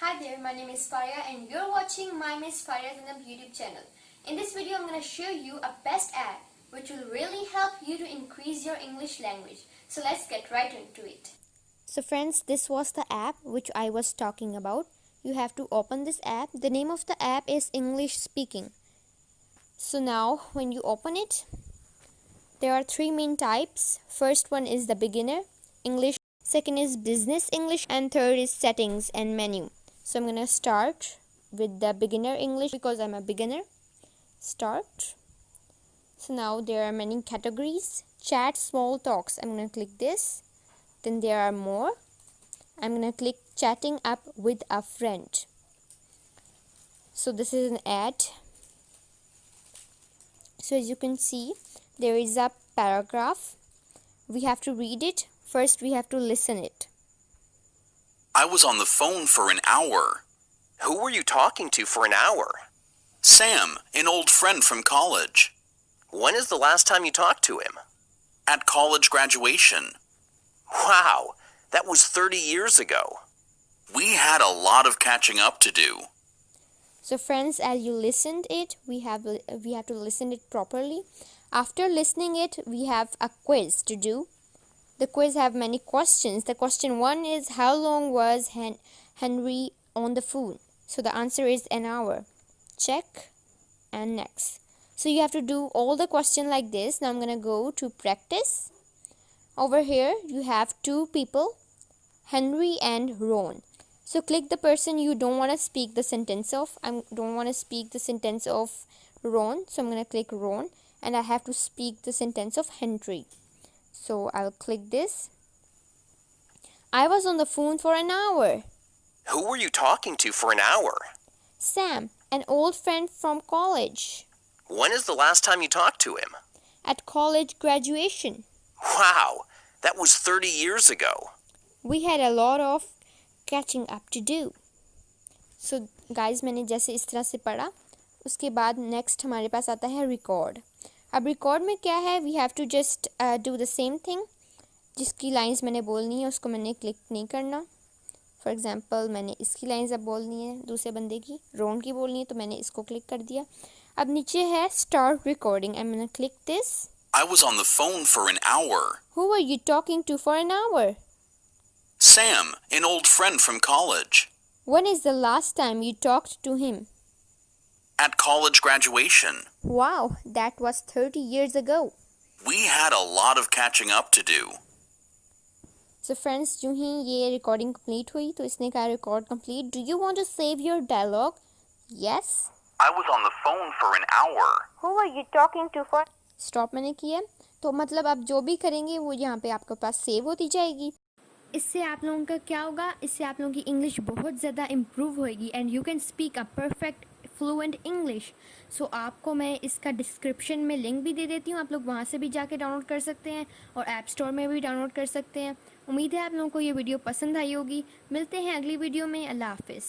Hi there, my name is Faria and you're watching My Miss Faria Zainab YouTube channel. In this video, I'm going to show you a best app which will really help you to increase your English language. So let's get right into it. So friends, this was the app which I was talking about. You have to open this app. The name of the app is English Speaking. So now when you open it, there are three main types. First one is the beginner English, second is business English, and third is settings and menu. So I'm gonna start with the beginner English because I'm a beginner. Start. So now there are many categories. Chat, small talks. I'm gonna click this. Then there are more. I'm gonna click chatting up with a friend. So this is an ad. So as you can see, there is a paragraph. We have to read it. First we have to listen it. I was on the phone for an hour. Who were you talking to for an hour? Sam, an old friend from college. When is the last time you talked to him? At college graduation. Wow, that was 30 years ago. We had a lot of catching up to do. So friends, as you listened it, we have to listen it properly. After listening it, we have a quiz to do. The quiz have many questions. The question 1 is, how long was Henry on the phone? So the answer is an hour. Check and next. So you have to do all the question like this. Now I'm gonna go to practice. Over here you have two people, Henry and Ron. So click the person you don't want to speak the sentence of. I don't want to speak the sentence of Ron, so I'm gonna click Ron, and I have to speak the sentence of Henry. So I'll click this. I was on the phone for an hour. Who were you talking to for an hour? Sam, an old friend from college. When is the last time you talked to him? At college graduation. Wow, that was 30 years ago. We had a lot of catching up to do. So guys, मैंने जैसे इस तरह से पढ़ा, उसके बाद next हमारे पास आता है रिकॉर्ड. अब रिकॉर्ड में क्या है, we have to just do the same thing. जिसकी लाइंस मैंने बोलनी है उसको मैंने क्लिक नहीं करना. फॉर एग्जांपल मैंने इसकी लाइंस अब बोलनी है, दूसरे बंदे की रोन की बोलनी है, तो मैंने इसको क्लिक कर दिया. अब नीचे है start recording. I am gonna click this. I was on the phone for an hour. Who were you talking to for an hour? Sam, an old friend from college. When is the last time you talked to him? At college graduation. Wow, that was 30 years ago. We had a lot of catching up to do. So friends, जो ही ये recording complete हुई तो इसने कहा record complete. Do you want to save your dialogue? Yes. I was on the phone for an hour. Who were you talking to for? Stop मैंने किया, तो मतलब आप जो भी करेंगे वो यहाँ पे आपके पास सेव होती जाएगी. इससे आप लोगों का क्या होगा, इससे आप लोगों की इंग्लिश बहुत ज़्यादा इम्प्रूव होएगी and you can speak a perfect fluent English. So आपको मैं इसका डिस्क्रिप्शन में लिंक भी दे देती हूँ, आप लोग वहाँ से भी जाके डाउनलोड कर सकते हैं और ऐप स्टोर में भी डाउनलोड कर सकते हैं. उम्मीद है आप लोगों को ये वीडियो पसंद आई होगी. मिलते हैं अगली वीडियो में. अल्लाह हाफिज़.